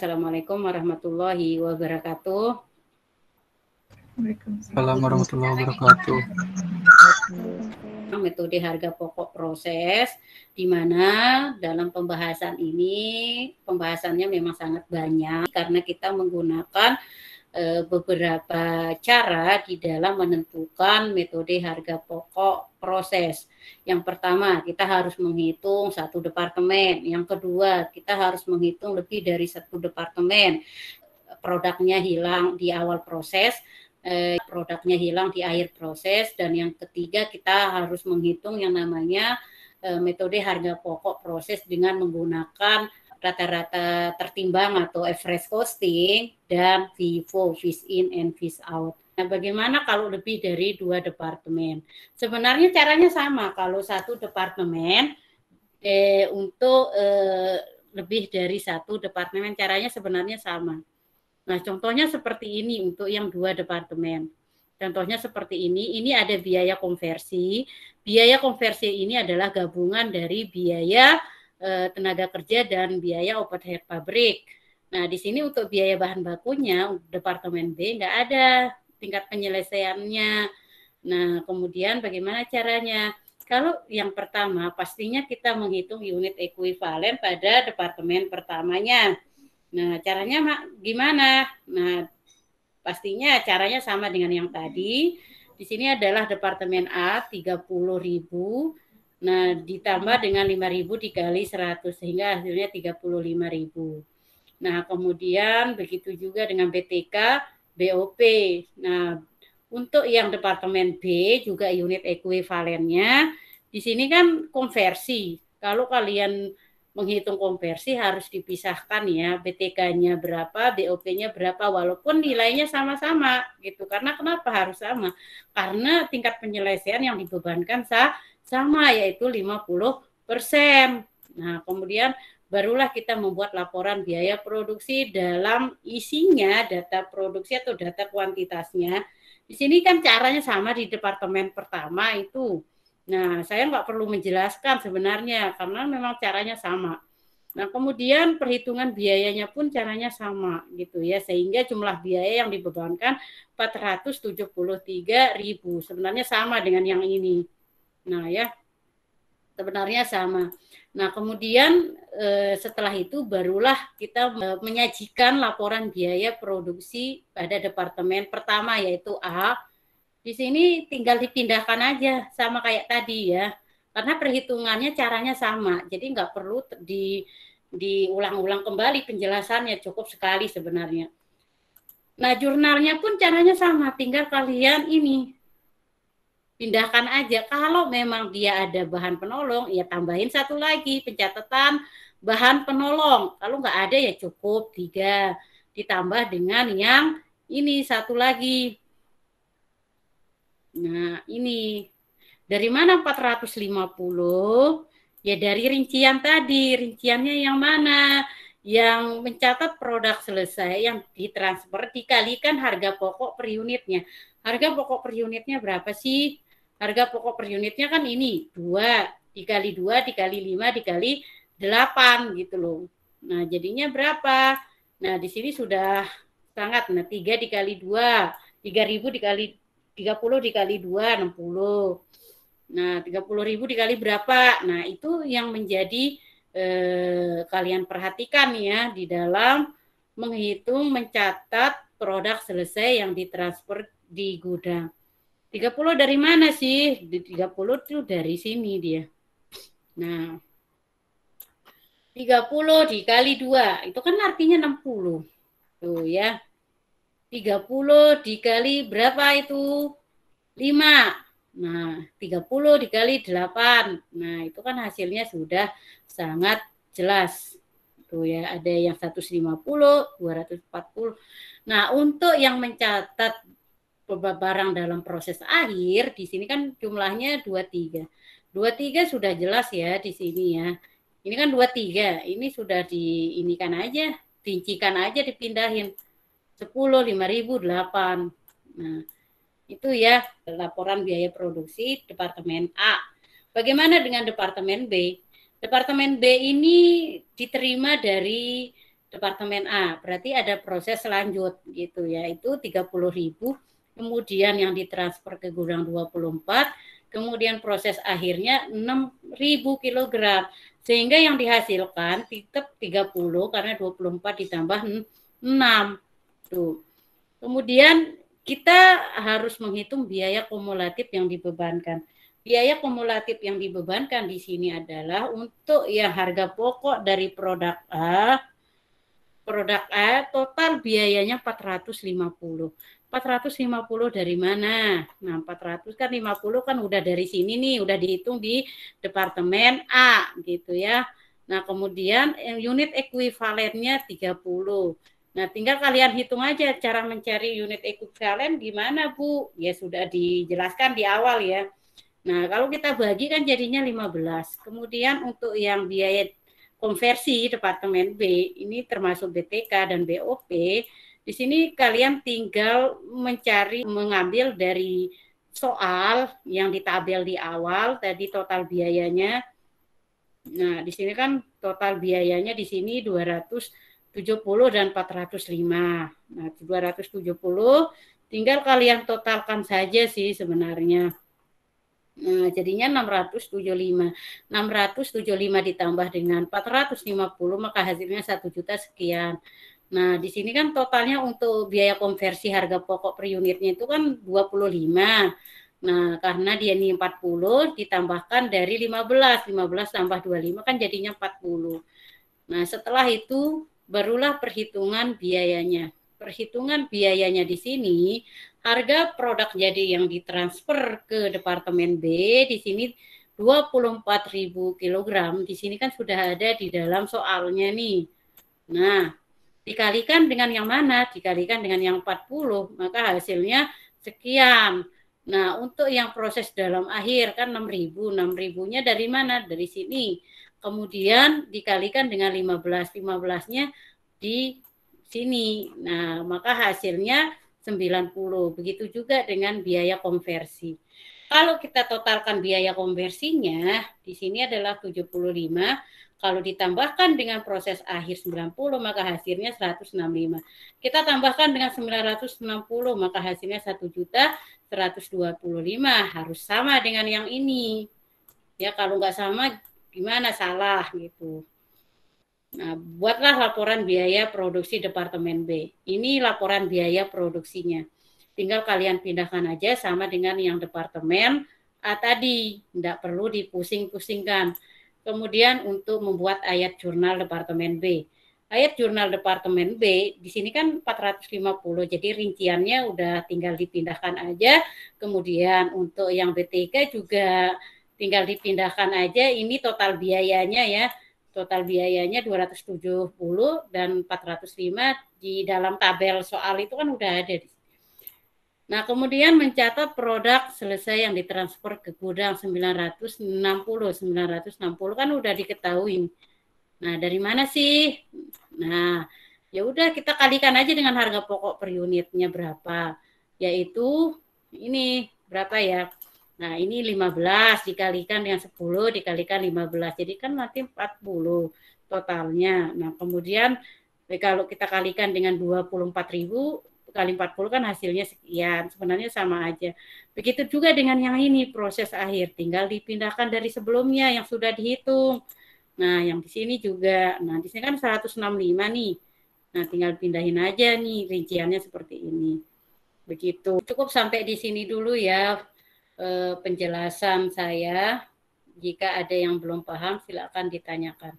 Assalamualaikum warahmatullahi wabarakatuh. Assalamualaikum warahmatullahi wabarakatuh. Metode harga pokok proses, di mana dalam pembahasan ini, pembahasannya memang sangat banyak karena kita menggunakan beberapa cara di dalam menentukan metode harga pokok proses. Yang pertama, kita harus menghitung satu departemen. Yang kedua, kita harus menghitung lebih dari satu departemen. Produknya hilang di awal proses, produknya hilang di akhir proses, dan yang ketiga kita harus menghitung yang namanya metode harga pokok proses dengan menggunakan rata-rata tertimbang atau average costing dan FIFO, phase in and phase out. Nah, bagaimana kalau lebih dari 2 departemen? Sebenarnya caranya sama. Kalau satu departemen untuk lebih dari satu departemen, caranya sebenarnya sama. Nah, contohnya seperti ini untuk yang 2 departemen. Contohnya seperti ini ada biaya konversi. Biaya konversi ini adalah gabungan dari biaya tenaga kerja dan biaya overhead pabrik. Nah, di sini untuk biaya bahan bakunya, departemen B nggak ada tingkat penyelesaiannya. Nah, kemudian bagaimana caranya? Kalau yang pertama, pastinya kita menghitung unit ekuivalen pada departemen pertamanya. Nah, caranya gimana? Nah, pastinya caranya sama dengan yang tadi. Di sini adalah departemen A 30.000. Nah, ditambah dengan 5.000 dikali 100 sehingga hasilnya 35.000. Nah, kemudian begitu juga dengan BTK, BOP. Nah, untuk yang departemen B juga unit ekuivalennya di sini kan konversi. Kalau kalian menghitung konversi harus dipisahkan ya, BTK-nya berapa, BOP-nya berapa, walaupun nilainya sama-sama gitu. Karena kenapa harus sama? Karena tingkat penyelesaian yang dibebankan sama, yaitu 50%. Nah, kemudian barulah kita membuat laporan biaya produksi dalam isinya data produksi atau data kuantitasnya. Di sini kan caranya sama di departemen pertama itu. Nah, saya nggak perlu menjelaskan sebenarnya karena memang caranya sama. Nah, kemudian perhitungan biayanya pun caranya sama gitu ya, sehingga jumlah biaya yang dibebankan 473.000. Sebenarnya sama dengan yang ini. Nah, ya. Sebenarnya sama. Nah, kemudian setelah itu barulah kita menyajikan laporan biaya produksi pada departemen pertama yaitu A. Di sini tinggal dipindahkan aja sama kayak tadi ya. Karena perhitungannya caranya sama. Jadi nggak perlu diulang-ulang kembali penjelasannya, cukup sekali sebenarnya. Nah, jurnalnya pun caranya sama, tinggal kalian ini pindahkan aja. Kalau memang dia ada bahan penolong, ya tambahin satu lagi pencatatan bahan penolong. Kalau nggak ada ya cukup 3. Ditambah dengan yang ini satu lagi. Nah, ini dari mana 450? Ya dari rincian tadi. Rinciannya yang mana? Yang mencatat produk selesai yang ditransfer dikalikan harga pokok per unitnya. Harga pokok per unitnya berapa sih? Harga pokok per unitnya kan ini 2 dikali 2 dikali 5 dikali 8 gitu loh. Nah, jadinya berapa? Nah, di sini sudah sangat. Nah, 3 dikali 2, 3.000 dikali 30 dikali 2, 60. Nah, 30.000 dikali berapa? Nah, itu yang menjadi kalian perhatikan ya di dalam menghitung, mencatat produk selesai yang ditransfer di gudang. 30 dari mana sih? 30 itu dari sini dia. Nah, 30 dikali 2, itu kan artinya 60. Tuh ya. 30 dikali berapa itu? 5. Nah, 30 dikali 8. Nah, itu kan hasilnya sudah sangat jelas. Tuh ya, ada yang 150, 240. Nah, untuk yang mencatat barang dalam proses akhir, di sini kan jumlahnya 23. 23 sudah jelas ya di sini ya. Ini kan 23, ini sudah diinikan aja, rincikan aja, dipindahin. 10, 5.000, 8. Nah, itu ya laporan biaya produksi Departemen A. Bagaimana dengan Departemen B? Departemen B ini diterima dari Departemen A, berarti ada proses lanjut gitu ya, itu 30.000, kemudian yang ditransfer ke gudang 24, kemudian proses akhirnya 6.000 kilogram, sehingga yang dihasilkan tetap 30 karena 24 ditambah 6. Tuh. Kemudian kita harus menghitung biaya kumulatif yang dibebankan. Biaya kumulatif yang dibebankan di sini adalah untuk ya harga pokok dari produk A total biayanya 450. 450 dari mana? Nah, 400 kan 50 kan udah dari sini nih, udah dihitung di departemen A gitu ya. Nah, kemudian unit ekuivalennya 30. Nah, tinggal kalian hitung aja cara mencari unit ekuivalen gimana, Bu? Ya sudah dijelaskan di awal ya. Nah, kalau kita bagi kan jadinya 15. Kemudian untuk yang biaya konversi Departemen B, ini termasuk BTK dan BOP, di sini kalian tinggal mengambil dari soal yang ditabel di awal, tadi total biayanya. Nah, di sini kan total biayanya di sini 270 dan 405. Nah, 270 tinggal kalian totalkan saja sih sebenarnya. Nah, jadinya 675. 675 ditambah dengan 450 maka hasilnya 1 juta sekian. Nah, di sini kan totalnya untuk biaya konversi harga pokok per unitnya itu kan 25. Nah, karena dia ini 40 ditambahkan dari 15. 15 tambah 25 kan jadinya 40. Nah, setelah itu barulah perhitungan biayanya. Perhitungan biayanya di sini, harga produk jadi yang ditransfer ke Departemen B di sini 24.000 kilogram. Di sini kan sudah ada di dalam soalnya nih. Nah, dikalikan dengan yang mana? Dikalikan dengan yang 40, maka hasilnya sekian. Nah, untuk yang proses dalam akhir kan 6.000. 6.000-nya dari mana? Dari sini. Kemudian dikalikan dengan 15. 15-nya di sini. Nah, maka hasilnya 90. Begitu juga dengan biaya konversi. Kalau kita totalkan biaya konversinya, di sini adalah 75. Kalau ditambahkan dengan proses akhir 90, maka hasilnya 165. Kita tambahkan dengan 960, maka hasilnya 1.125. Harus sama dengan yang ini. Ya, kalau nggak sama, gimana salah gitu. Nah, buatlah laporan biaya produksi Departemen B. Ini laporan biaya produksinya. Tinggal kalian pindahkan aja sama dengan yang Departemen A tadi. Tidak perlu dipusing-pusingkan. Kemudian untuk membuat ayat jurnal Departemen B. Ayat jurnal Departemen B, di sini kan 450, jadi rinciannya udah tinggal dipindahkan aja. Kemudian untuk yang BTK juga tinggal dipindahkan aja, ini total biayanya ya. Total biayanya 270 dan 405 di dalam tabel soal itu kan udah ada di. Nah, kemudian mencatat produk selesai yang ditransfer ke gudang 960. 960 kan udah diketahui. Nah, dari mana sih? Nah, ya udah kita kalikan aja dengan harga pokok per unitnya berapa. Yaitu ini berapa ya? Nah, ini 15 dikalikan dengan 10 dikalikan 15. Jadi kan nanti 40 totalnya. Nah, kemudian kalau kita kalikan dengan 24.000 kali 40 kan hasilnya sekian. Sebenarnya sama aja. Begitu juga dengan yang ini, proses akhir. Tinggal dipindahkan dari sebelumnya yang sudah dihitung. Nah, yang di sini juga. Nah, di sini kan 165 nih. Nah, tinggal pindahin aja nih rinciannya seperti ini. Begitu. Cukup sampai di sini dulu ya penjelasan saya. Jika ada yang belum paham, silakan ditanyakan.